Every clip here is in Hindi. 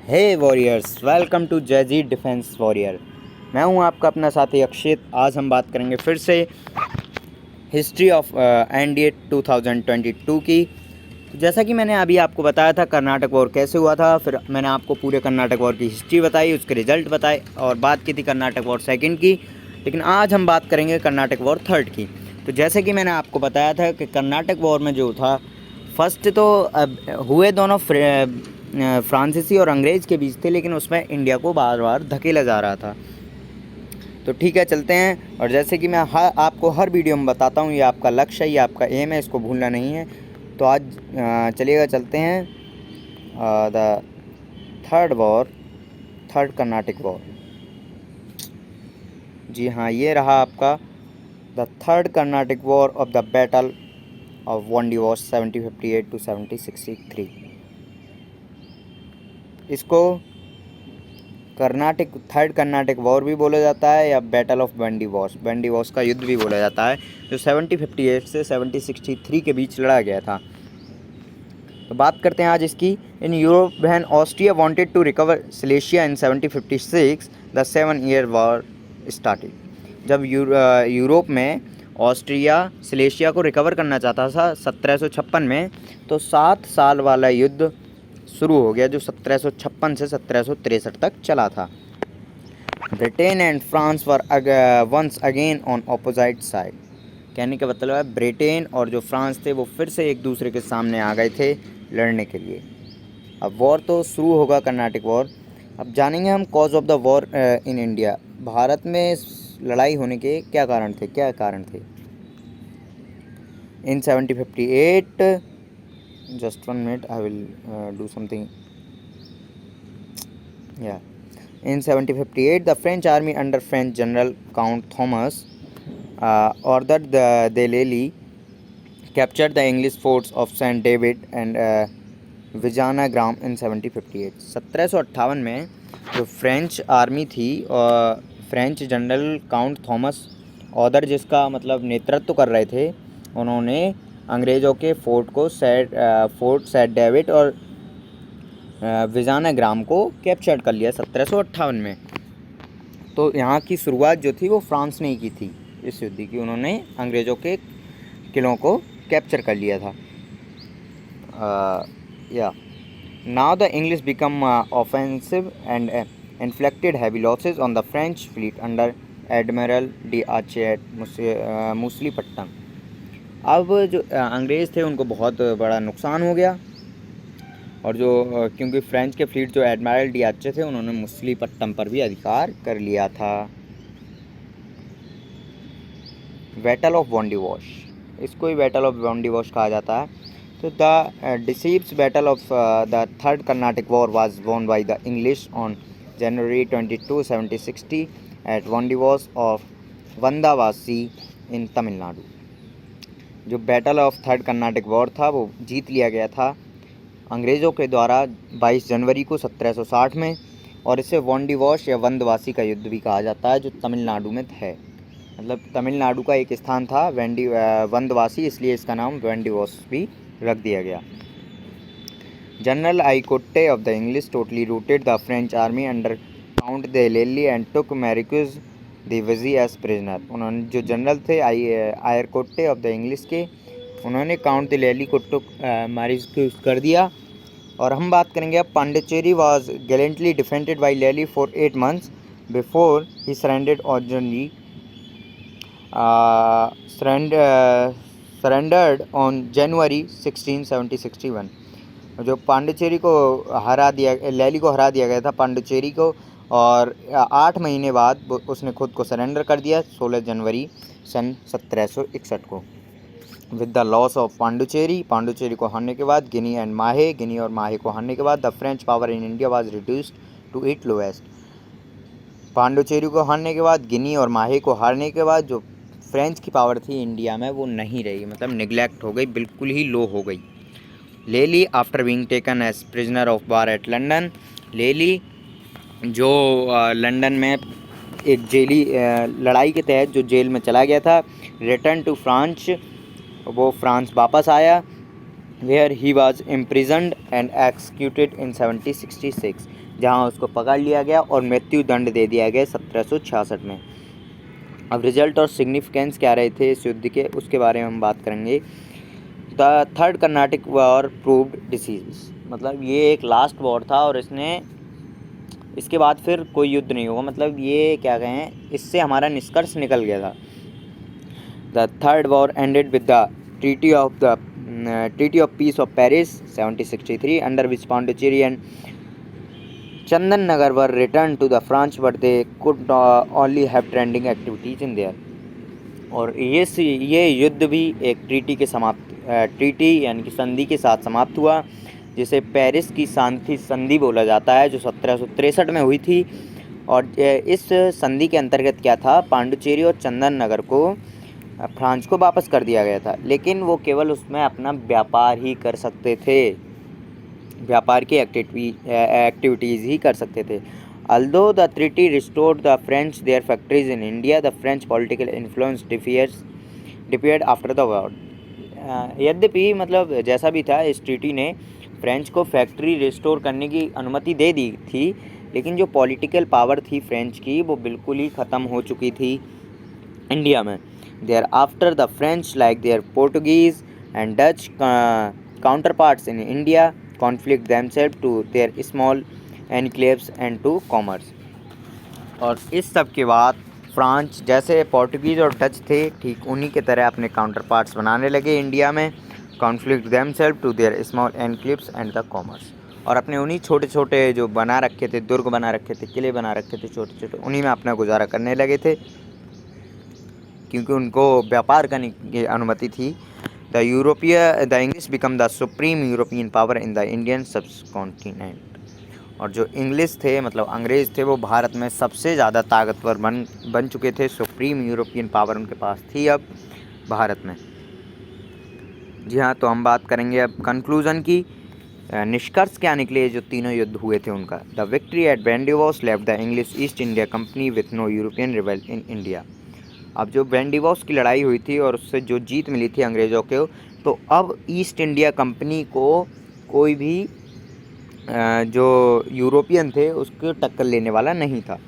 हे वॉरियर्स, वेलकम टू जैजी डिफेंस वॉरियर। मैं हूं आपका अपना साथी अक्षित। आज हम बात करेंगे फिर से हिस्ट्री ऑफ एनडीए 2022 की। तो जैसा कि मैंने अभी आपको बताया था कर्नाटक वॉर कैसे हुआ था, फिर मैंने आपको पूरे कर्नाटक वॉर की हिस्ट्री बताई, उसके रिजल्ट बताए और बात की थी कर्नाटक वॉर सेकंड की। लेकिन आज हम बात करेंगे कर्नाटक वॉर थर्ड की। तो जैसे कि मैंने आपको बताया था कि कर्नाटक वॉर में जो था फर्स्ट तो हुए दोनों फ्रांसीसी और अंग्रेज़ के बीच थे, लेकिन उसमें इंडिया को बार बार धकेला जा रहा था। तो ठीक है, चलते हैं। और जैसे कि मैं आपको हर वीडियो में बताता हूँ, ये आपका लक्ष्य है, ये आपका एम है, इसको भूलना नहीं है। तो आज चलिएगा, चलते हैं द थर्ड कर्नाटिक वॉर। जी हाँ, ये रहा आपका the third Carnatic war of the battle of Wandiwash 1758 to 1763। इसको थर्ड कर्नाटिक वॉर भी बोला जाता है या बैटल ऑफ बंडी वॉर्स का युद्ध भी बोला जाता है, जो 1758 से 1763 के बीच लड़ा गया था। तो बात करते हैं आज इसकी। In Europe when Austria wanted to recover Silesia in 1756 the 7 year war started. जब यूरोप में ऑस्ट्रिया सिलेशिया को रिकवर करना चाहता था 1756 में, तो 7 साल वाला युद्ध शुरू हो गया, जो 1756 से 1763 तक चला था। Britain and France were once again on opposite side. कहने का मतलब है ब्रिटेन और जो फ्रांस थे वो फिर से एक दूसरे के सामने आ गए थे लड़ने के लिए। अब वॉर तो शुरू होगा, कर्नाटक वॉर। अब जानेंगे हम cause of the war in India. Bharat में लड़ाई होने के क्या कारण थे। इन 1758, just 1 minute, I will do something. Yeah. In 1758, the French army under French General Count Thomas ordered the Delhi captured the English forts of Saint David and विजानाग्राम इन 1758। 1758 में जो फ्रेंच आर्मी थी और French general count Thomas order, जिसका मतलब नेतृत्व कर रहे थे, उन्होंने अंग्रेज़ों के फोर्ट सेंट डेविड और विजानाग्राम को कैप्चर कर लिया 1758 में। तो यहाँ की शुरुआत जो थी वो फ्रांस ने ही की थी इस युद्ध की। उन्होंने अंग्रेज़ों के किलों को कैप्चर कर लिया था। Now the English become offensive and inflicted heavy losses on the French fleet under admiral d'Ache at Masulipatnam. अब जो अंग्रेज़ थे उनको बहुत बड़ा नुकसान हो गया, और जो क्योंकि फ्रेंच के फ्लीट जो एडमिरल डी आर्चे थे, उन्होंने मूसलीपट्टनम पर भी अधिकार कर लिया था। बैटल ऑफ वांडी वॉश, इसको ही बैटल ऑफ वांडी वॉश कहा जाता है। So the decisive battle of the Third Carnatic War was won by the English on January 22, 1760 at Vandivas of Vandavasi in Tamil Nadu. जो battle of third Carnatic war था वो जीत लिया गया था अंग्रेज़ों के द्वारा 22 जनवरी को 1760 में, और इसे वॉन्डिवॉश या वंदवासी का युद्ध भी कहा जाता है, जो तमिलनाडु में है। मतलब तमिलनाडु का एक स्थान था वंदवासी, इसलिए इसका नाम वॉन्डिवॉश भी रख दिया गया। General Eyre Coote of the English totally routed the French army under count de Lally and took marquis de Bussy as prisoner. उन्होंने जो जनरल थे आयरकोटे ऑफ द इंग्लिश के, उन्होंने काउंट द लेली को टुक मैरिक्यूज कर दिया। और हम बात करेंगे अब पांडिचेरी वाज गैलेंटली डिफेंडेड बाई लेली for 8 months before he surrendered on January 16, 1761। जो पांडिचेरी को लेली को हरा दिया गया था पांडिचेरी को, और 8 महीने बाद उसने खुद को सरेंडर कर दिया 16 जनवरी सन 1761 को। With the loss of Pondicherry को हारने के बाद गिनी और माहे को हारने के बाद the French power in India was reduced to it lowest. Pondicherry को हारने के बाद, गिनी और माहे को हारने के बाद जो फ्रेंच की पावर थी इंडिया में वो नहीं रही, मतलब निगलेक्ट हो गई, बिल्कुल ही लो हो गई। Lally after being taken as prisoner of war at London. Lally जो लंदन में एक जेली लड़ाई के तहत जो जेल में चला गया था, रिटर्न टू फ्रांस, वो फ्रांस वापस आया, where he was imprisoned and executed in 1766। जहां उसको पकड़ लिया गया और मृत्यु दंड दे दिया गया 1766 में। अब रिजल्ट और सिग्निफिकेंस क्या रहे थे इस युद्ध के, उसके बारे में हम बात करेंगे। The third Carnatic war proved disease, मतलब ये एक लास्ट वॉर था और इसके बाद फिर कोई युद्ध नहीं होगा, मतलब ये क्या कहें, इससे हमारा निष्कर्ष निकल गया था। The third war ended with the treaty of peace of Paris 1763, under which Pondicherry and Chandannagar were return to the French, but they could only have trending activities in there. और ये युद्ध भी एक ट्रीटी यानी कि संधि के साथ समाप्त हुआ, जिसे पेरिस की शांति संधि बोला जाता है, जो 1763 में हुई थी। और इस संधि के अंतर्गत क्या था, पांडुचेरी और चंदन नगर को फ्रांस को वापस कर दिया गया था, लेकिन वो केवल उसमें अपना व्यापार ही कर सकते थे, व्यापार की एक्टिविटीज़ ही कर सकते थे। Although the treaty restored the French their factories in India, the French political influence disappeared after the war. यद्यपि मतलब जैसा भी था, इस ट्रीटी ने फ्रेंच को फैक्ट्री रिस्टोर करने की अनुमति दे दी थी, लेकिन जो पॉलिटिकल पावर थी फ्रेंच की वो बिल्कुल ही ख़त्म हो चुकी थी इंडिया में। Thereafter the French like their Portuguese and Dutch counterparts in India conflict themselves to their small enclaves and to commerce। और इस सब के बाद फ्रांस जैसे पोर्टुगीज़ और डच थे, ठीक उन्हीं के तरह अपने काउंटर पार्ट्स बनाने लगे इंडिया में, conflict themselves to their small enclaves and the commerce। और अपने उन्हीं छोटे छोटे जो बना रखे थे, दुर्ग बना रखे थे, किले बना रखे थे छोटे छोटे, उन्हीं में अपना गुजारा करने लगे थे, क्योंकि उनको व्यापार करने की अनुमति थी। The English become the supreme European power in the Indian subcontinent। और जो इंग्लिश थे मतलब अंग्रेज़ थे, वो भारत में सबसे ज़्यादा ताकतवर बन चुके थे। सुप्रीम यूरोपियन पावर उनके पास थी अब भारत में। जी हाँ, तो हम बात करेंगे अब कंक्लूज़न की। निष्कर्ष क्या निकले जो तीनों युद्ध हुए थे उनका। The victory at Wandiwash left the English East India Company with no European rebel in India. अब जो वेंडिवॉस की लड़ाई हुई थी और उससे जो जीत मिली थी अंग्रेज़ों को, तो अब ईस्ट इंडिया कंपनी को कोई भी जो यूरोपियन थे उसको टक्कर लेने वाला नहीं था।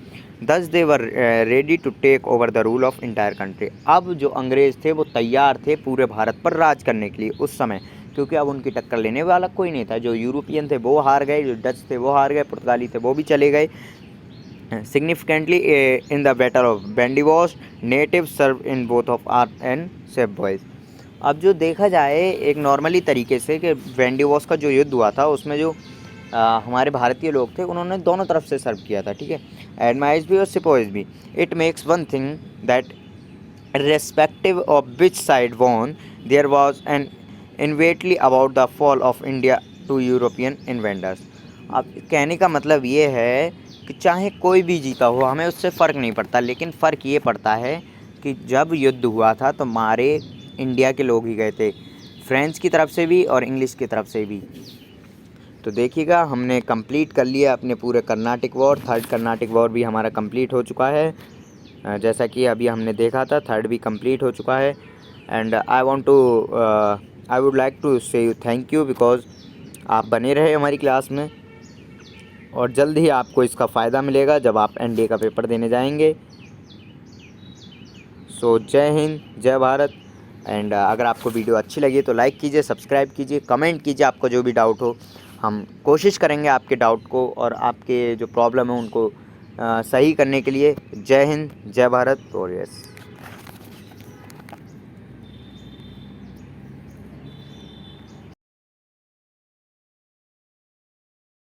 Thus they were ready to take over the rule of entire country. अब जो अंग्रेज़ थे वो तैयार थे पूरे भारत पर राज करने के लिए उस समय, क्योंकि अब उनकी टक्कर लेने वाला कोई नहीं था। जो यूरोपियन थे वो हार गए, जो डच थे वो हार गए, पुर्तगाली थे वो भी चले गए। Significantly, in the Battle of Vandivash, natives served in both of armed and safe boys। अब जो देखा जाए एक नॉर्मली तरीके से कि वेंडिवॉस का जो युद्ध हुआ था उसमें जो हमारे भारतीय लोग थे उन्होंने दोनों तरफ से सर्व किया था, ठीक है, एडमाइज भी और सिपोइज भी। It makes one thing that irrespective of which side won, there was an inevitably about the fall of India to European invaders। अब कहने का मतलब ये है कि चाहे कोई भी जीता हो हमें उससे फ़र्क नहीं पड़ता, लेकिन फ़र्क ये पड़ता है कि जब युद्ध हुआ था तो हमारे इंडिया के लोग ही गए थे, फ्रेंच की तरफ से भी और इंग्लिश की तरफ से भी। तो देखिएगा हमने कंप्लीट कर लिया अपने पूरे Carnatic war. Third Carnatic war भी हमारा कंप्लीट हो चुका है, जैसा कि अभी हमने देखा था थर्ड भी कंप्लीट हो चुका है। And I would like to say you thank you, because आप बने रहे हमारी क्लास में, और जल्द ही आपको इसका फ़ायदा मिलेगा जब आप एनडीए का पेपर देने जाएंगे। सो जय हिंद, जय भारत। एंड अगर आपको वीडियो अच्छी लगी तो लाइक कीजिए, सब्सक्राइब कीजिए, कमेंट कीजिए आपको जो भी डाउट हो। हम कोशिश करेंगे आपके डाउट को और आपके जो प्रॉब्लम है उनको सही करने के लिए। जय हिंद, जय भारत और यस।